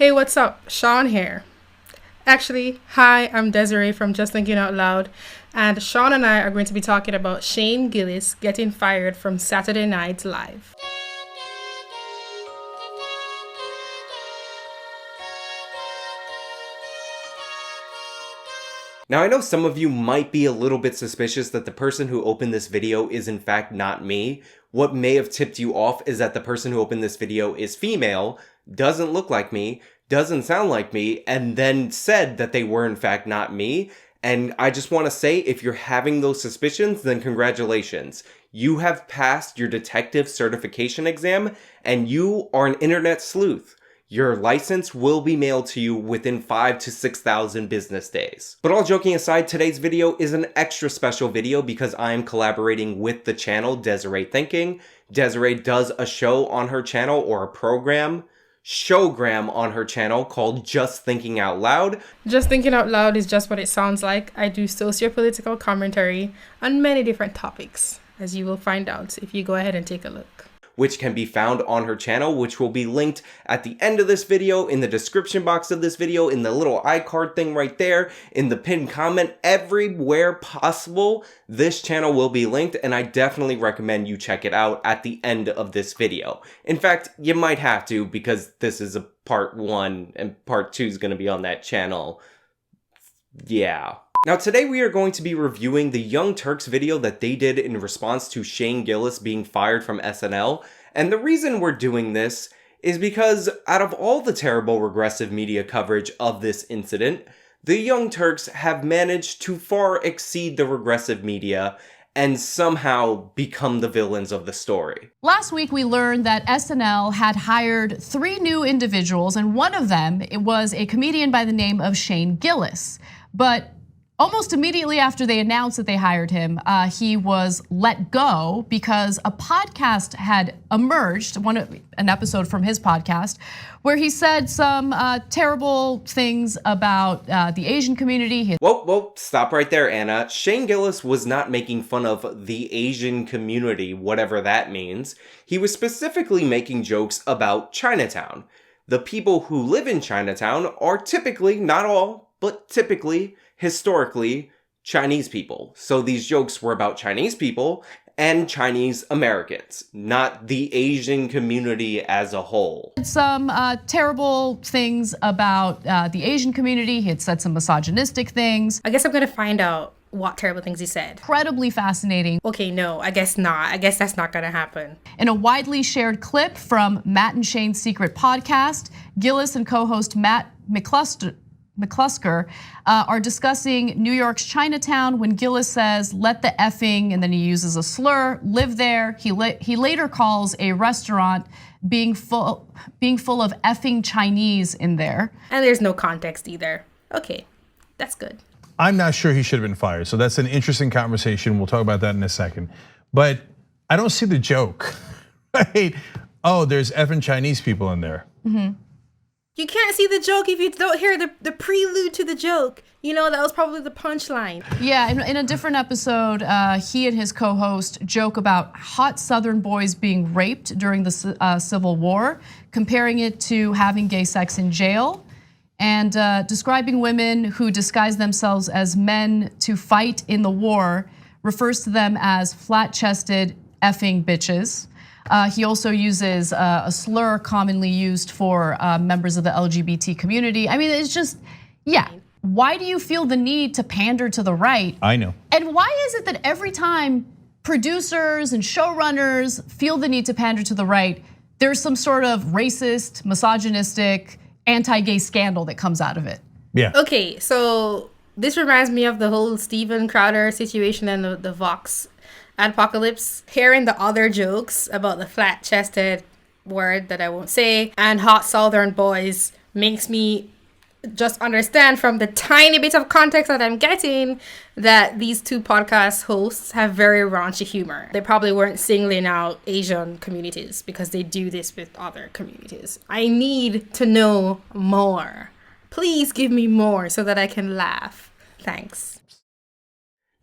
Hey, what's up? Sean here. Actually, hi, I'm Desiree from Just Thinking Out Loud, and Sean and I are going to be talking about Shane Gillis getting fired from Saturday Night Live. Now I know some of you might be a little bit suspicious that the person who opened this video is in fact not me. What may have tipped you off is that the person who opened this video is female, doesn't look like me, doesn't sound like me, and then said that they were in fact not me. And I just want to say, if you're having those suspicions, then congratulations. You have passed your detective certification exam, and you are an internet sleuth. Your license will be mailed to you within 5,000 to 6,000 business days. But all joking aside, today's video is an extra special video because I am collaborating with the channel Desi-Rae Thinking. Desiree does a show on her channel, or a showgram on her channel called Just Thinking Out Loud. Just Thinking Out Loud is just what it sounds like. I do socio-political commentary on many different topics, as you will find out if you go ahead and take a look. Which can be found on her channel, which will be linked at the end of this video, in the description box of this video, in the little iCard thing right there, in the pinned comment, everywhere possible. This channel will be linked, and I definitely recommend you check it out at the end of this video. In fact, you might have to, because this is a part 1, and part 2 is going to be on that channel. Yeah. Now today we are going to be reviewing the Young Turks video that they did in response to Shane Gillis being fired from SNL. And the reason we're doing this is because out of all the terrible regressive media coverage of this incident, the Young Turks have managed to far exceed the regressive media and somehow become the villains of the story. Last week, we learned that SNL had hired 3 new individuals, and one of them was a comedian by the name of Shane Gillis. But almost immediately after they announced that they hired him, he was let go because a podcast had emerged, an episode from his podcast, where he said some terrible things about the Asian community. Whoa, stop right there, Anna. Shane Gillis was not making fun of the Asian community, whatever that means. He was specifically making jokes about Chinatown. The people who live in Chinatown are typically, not all, but typically, historically, Chinese people. So these jokes were about Chinese people and Chinese Americans, not the Asian community as a whole. Some terrible things about the Asian community. He had said some misogynistic things. I guess I'm gonna find out what terrible things he said. Incredibly fascinating. Okay, no, I guess not. I guess that's not gonna happen. In a widely shared clip from Matt and Shane's secret podcast, Gillis and co-host Matt McClusker are discussing New York's Chinatown when Gillis says, "Let the effing," and then he uses a slur, "live there." He later calls a restaurant being full of effing Chinese in there. And there's no context either. Okay, that's good. I'm not sure he should have been fired. So that's an interesting conversation. We'll talk about that in a second. But I don't see the joke, right? Oh, there's effing Chinese people in there. Mm-hmm. You can't see the joke if you don't hear the prelude to the joke. You know, that was probably the punchline. Yeah, in a different episode, he and his co-host joke about hot Southern boys being raped during the Civil War, comparing it to having gay sex in jail, and describing women who disguise themselves as men to fight in the war, refers to them as flat-chested effing bitches. He also uses a slur commonly used for members of the LGBT community. I mean, it's just, yeah. Why do you feel the need to pander to the right? I know. And why is it that every time producers and showrunners feel the need to pander to the right, there's some sort of racist, misogynistic, anti-gay scandal that comes out of it? Yeah. Okay, so this reminds me of the whole Steven Crowder situation and the Vox apocalypse. Hearing the other jokes about the flat-chested word that I won't say and hot Southern boys makes me just understand from the tiny bit of context that I'm getting that these two podcast hosts have very raunchy humor. They probably weren't singling out Asian communities because they do this with other communities. I need to know more. Please give me more so that I can laugh. Thanks.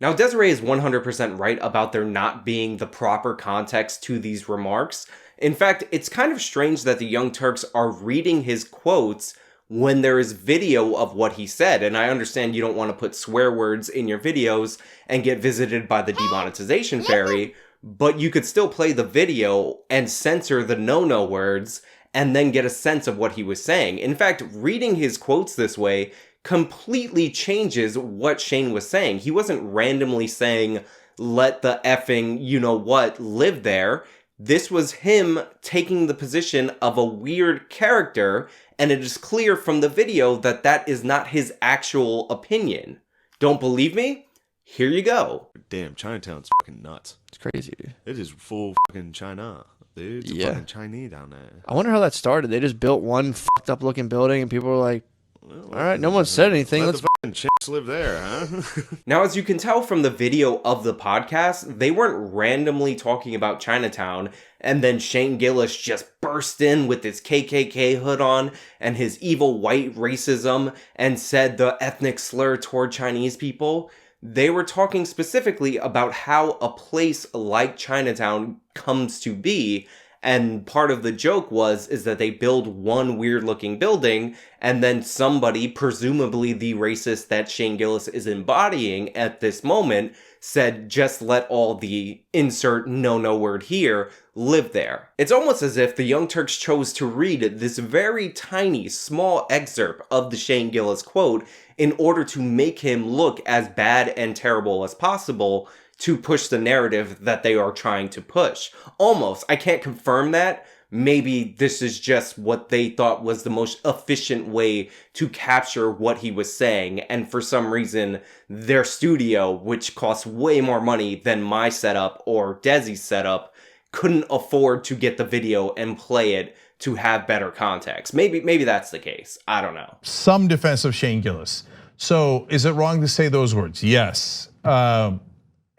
Now, Desiree is 100% right about there not being the proper context to these remarks. In fact, it's kind of strange that the Young Turks are reading his quotes when there is video of what he said. And I understand you don't want to put swear words in your videos and get visited by the demonetization fairy, but you could still play the video and censor the no-no words and then get a sense of what he was saying. In fact, reading his quotes this way completely changes what Shane was saying. He wasn't randomly saying, let the effing you-know-what live there. This was him taking the position of a weird character, and it is clear from the video that that is not his actual opinion. Don't believe me? Here you go. Damn, Chinatown's fucking nuts. It's crazy, dude. It is full fucking China. Dude, it's Yeah. fucking Chinese down there. I wonder how that started. They just built one fucked up looking building and people were like, all right, no one said anything. Let Let's the fucking chicks live there, huh? Now, as you can tell from the video of the podcast, they weren't randomly talking about Chinatown, and then Shane Gillis just burst in with his KKK hood on and his evil white racism and said the ethnic slur toward Chinese people. They were talking specifically about how a place like Chinatown comes to be. And part of the joke is that they build one weird looking building and then somebody, presumably the racist that Shane Gillis is embodying at this moment, said just let all the insert no word here live there. It's almost as if the Young Turks chose to read this very tiny, small excerpt of the Shane Gillis quote in order to make him look as bad and terrible as possible to push the narrative that they are trying to push. Almost. I can't confirm that. Maybe this is just what they thought was the most efficient way to capture what he was saying. And for some reason, their studio, which costs way more money than my setup or Desi's setup, couldn't afford to get the video and play it to have better context. Maybe that's the case. I don't know. Some defense of Shane Gillis. So is it wrong to say those words? Yes.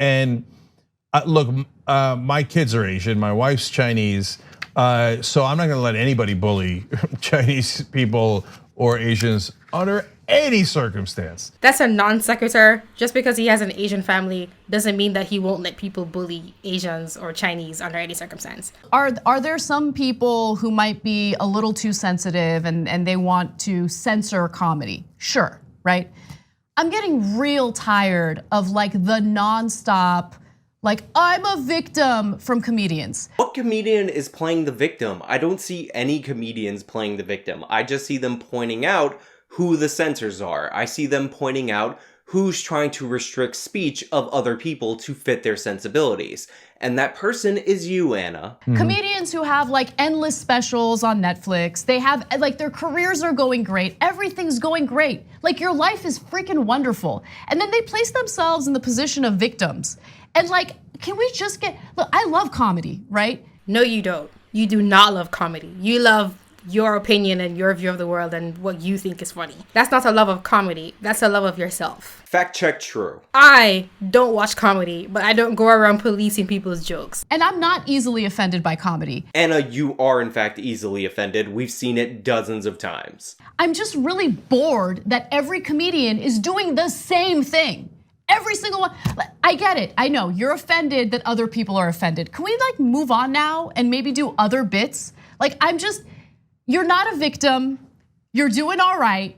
And look, my kids are Asian, my wife's Chinese, so I'm not gonna let anybody bully Chinese people or Asians under any circumstance. That's a non sequitur. Just because he has an Asian family doesn't mean that he won't let people bully Asians or Chinese under any circumstance. Are there some people who might be a little too sensitive and they want to censor comedy? Sure, right? I'm getting real tired of like the nonstop, like I'm a victim from comedians. What comedian is playing the victim? I don't see any comedians playing the victim. I just see them pointing out who the censors are. I see them pointing out who's trying to restrict speech of other people to fit their sensibilities. And that person is you, Anna. Comedians who have like endless specials on Netflix, they have like their careers are going great, everything's going great. Like your life is freaking wonderful. And then they place themselves in the position of victims. And like, can we just look, I love comedy, right? No, you don't. You do not love comedy. You love your opinion and your view of the world and what you think is funny. That's not a love of comedy. That's a love of yourself. Fact check true. I don't watch comedy, but I don't go around policing people's jokes. And I'm not easily offended by comedy. Anna, you are in fact easily offended. We've seen it dozens of times. I'm just really bored that every comedian is doing the same thing. Every single one. I get it. I know you're offended that other people are offended. Can we like move on now and maybe do other bits? Like you're not a victim. You're doing all right.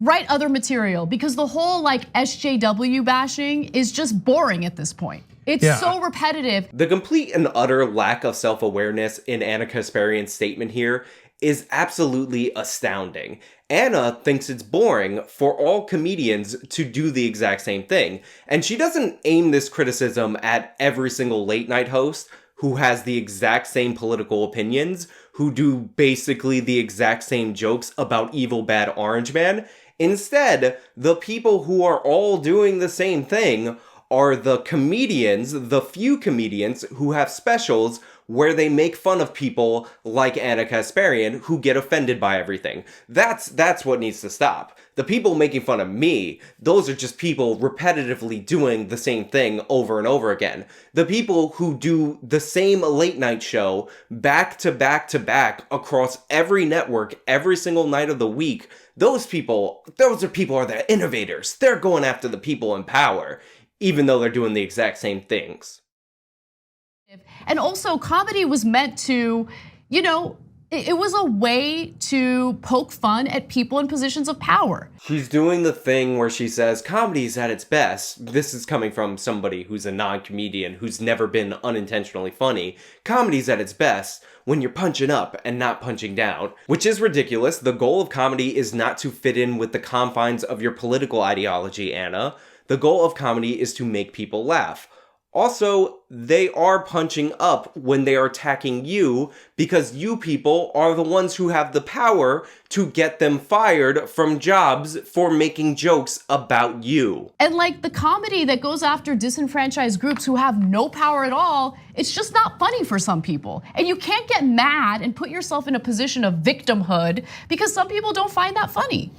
Write other material because the whole like SJW bashing is just boring at this point. It's so repetitive. The complete and utter lack of self-awareness in Anna Kasparian's statement here is absolutely astounding. Anna thinks it's boring for all comedians to do the exact same thing. And she doesn't aim this criticism at every single late night host who has the exact same political opinions, who do basically the exact same jokes about evil bad orange man. Instead, the people who are all doing the same thing are the comedians, the few comedians who have specials where they make fun of people like Anna Kasparian who get offended by everything. That's what needs to stop. The people making fun of me, those are just people repetitively doing the same thing over and over again. The people who do the same late night show back to back to back across every network every single night of the week, those are people are the innovators. They're going after the people in power, even though they're doing the exact same things. And also comedy was meant to, It was a way to poke fun at people in positions of power. She's doing the thing where she says, comedy's at its best. This is coming from somebody who's a non-comedian, who's never been unintentionally funny. Comedy's at its best when you're punching up and not punching down. Which is ridiculous. The goal of comedy is not to fit in with the confines of your political ideology, Anna. The goal of comedy is to make people laugh. Also, they are punching up when they are attacking you because you people are the ones who have the power to get them fired from jobs for making jokes about you. And like the comedy that goes after disenfranchised groups who have no power at all, it's just not funny for some people. And you can't get mad and put yourself in a position of victimhood because some people don't find that funny.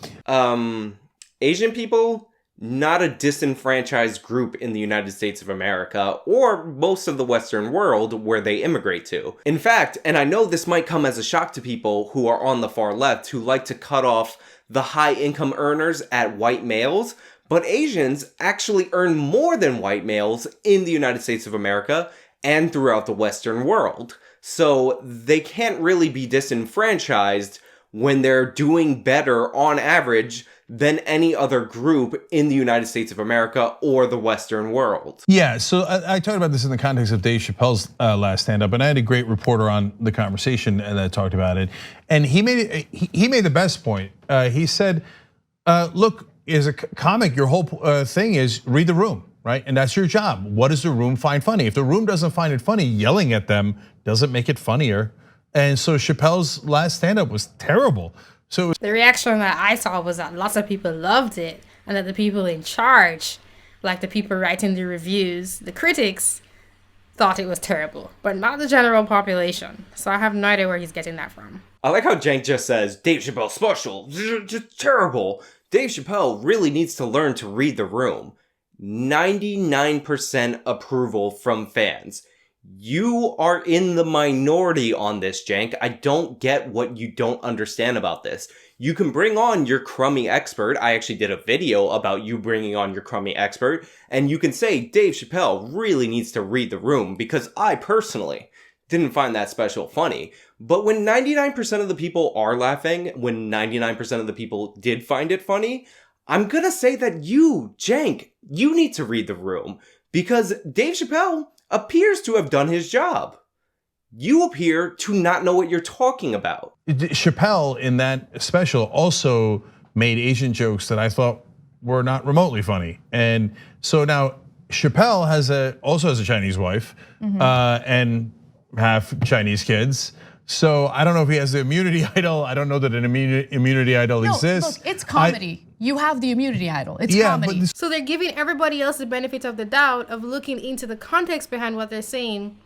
Asian people? Not a disenfranchised group in the United States of America or most of the Western world where they immigrate to. In fact, and I know this might come as a shock to people who are on the far left who like to cut off the high income earners at white males, but Asians actually earn more than white males in the United States of America and throughout the Western world. So they can't really be disenfranchised when they're doing better on average than any other group in the United States of America or the Western world. Yeah, so I talked about this in the context of Dave Chappelle's last stand-up, and I had a great reporter on the conversation that talked about it, and he made the best point. He said, "Look, as a comic, your whole thing is read the room, right? And that's your job. What does the room find funny? If the room doesn't find it funny, yelling at them doesn't make it funnier." And so Chappelle's last stand-up was terrible. So the reaction that I saw was that lots of people loved it, and that the people in charge, like the people writing the reviews, the critics, thought it was terrible, but not the general population. So I have no idea where he's getting that from. I like how Jank just says, Dave Chappelle special, just terrible. Dave Chappelle really needs to learn to read the room. 99% approval from fans. You are in the minority on this, Jank. I don't get what you don't understand about this. You can bring on your crummy expert. I actually did a video about you bringing on your crummy expert. And you can say Dave Chappelle really needs to read the room because I personally didn't find that special funny. But when 99% of the people are laughing, when 99% of the people did find it funny, I'm gonna say that you, Jank, you need to read the room because Dave Chappelle appears to have done his job. You appear to not know what you're talking about. Chappelle in that special also made Asian jokes that I thought were not remotely funny. And so now Chappelle also has a Chinese wife and half Chinese kids. So I don't know if he has the immunity idol. I don't know that an immunity idol exists. Look, it's comedy. You have the immunity idol. It's comedy. So they're giving everybody else the benefit of the doubt of looking into the context behind what they're saying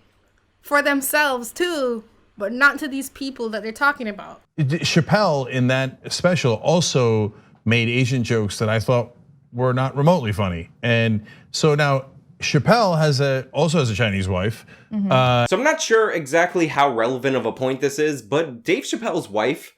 for themselves too, but not to these people that they're talking about. Chappelle in that special also made Asian jokes that I thought were not remotely funny. And so now Chappelle also has a Chinese wife. So I'm not sure exactly how relevant of a point this is, but Dave Chappelle's wife,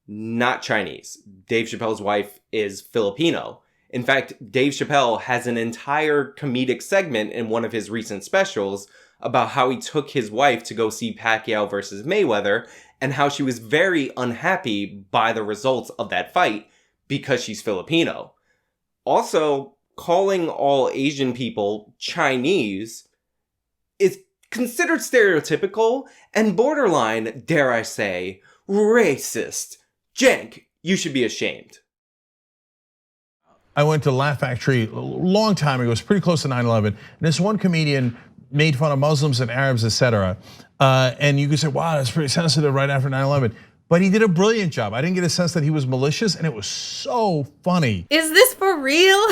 not Chinese. Dave Chappelle's wife is Filipino. In fact, Dave Chappelle has an entire comedic segment in one of his recent specials about how he took his wife to go see Pacquiao versus Mayweather and how she was very unhappy by the results of that fight because she's Filipino. Also, calling all Asian people Chinese is considered stereotypical and borderline, dare I say, racist. Jank, you should be ashamed. I went to Laugh Factory a long time ago. It was pretty close to 9/11. And this one comedian made fun of Muslims and Arabs, etc. And you could say, wow, that's pretty sensitive right after 9/11. But he did a brilliant job. I didn't get a sense that he was malicious, and it was so funny. Is this for real?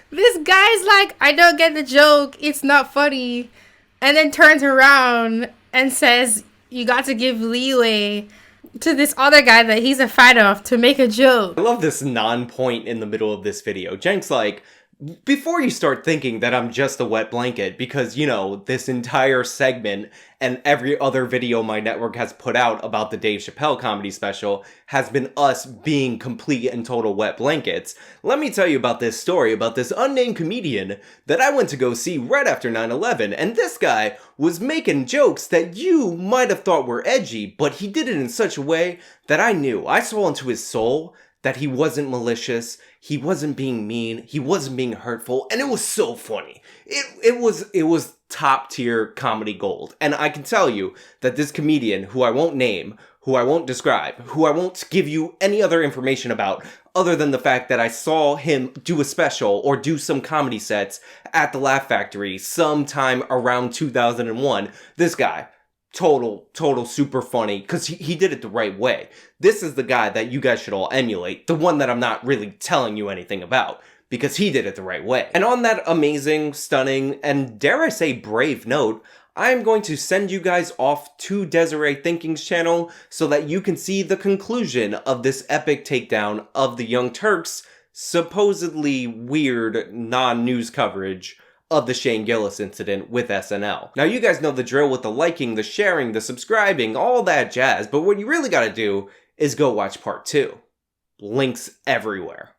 This guy's like, I don't get the joke, it's not funny. And then turns around and says, you got to give leeway to this other guy that he's a fan of to make a joke. I love this non-point in the middle of this video. Jank's like, Before you start thinking that I'm just a wet blanket, because, you know, this entire segment and every other video my network has put out about the Dave Chappelle comedy special has been us being complete and total wet blankets, let me tell you about this story about this unnamed comedian that I went to go see right after 9/11, and this guy was making jokes that you might have thought were edgy, but he did it in such a way that I saw into his soul that he wasn't malicious, he wasn't being mean, he wasn't being hurtful, and it was so funny. It was top tier comedy gold. And I can tell you that this comedian, who I won't name, who I won't describe, who I won't give you any other information about, other than the fact that I saw him do a special or do some comedy sets at the Laugh Factory sometime around 2001, this guy, total super funny, because he did it the right way. This is the guy that you guys should all emulate, the one that I'm not really telling you anything about, because he did it the right way. And on that amazing, stunning, and dare I say brave note, I'm going to send you guys off to Desi-Rae Thinking's channel so that you can see the conclusion of this epic takedown of the Young Turks' supposedly weird non-news coverage of the Shane Gillis incident with SNL. Now, you guys know the drill with the liking, the sharing, the subscribing, all that jazz, but what you really gotta do is go watch part 2. Links everywhere.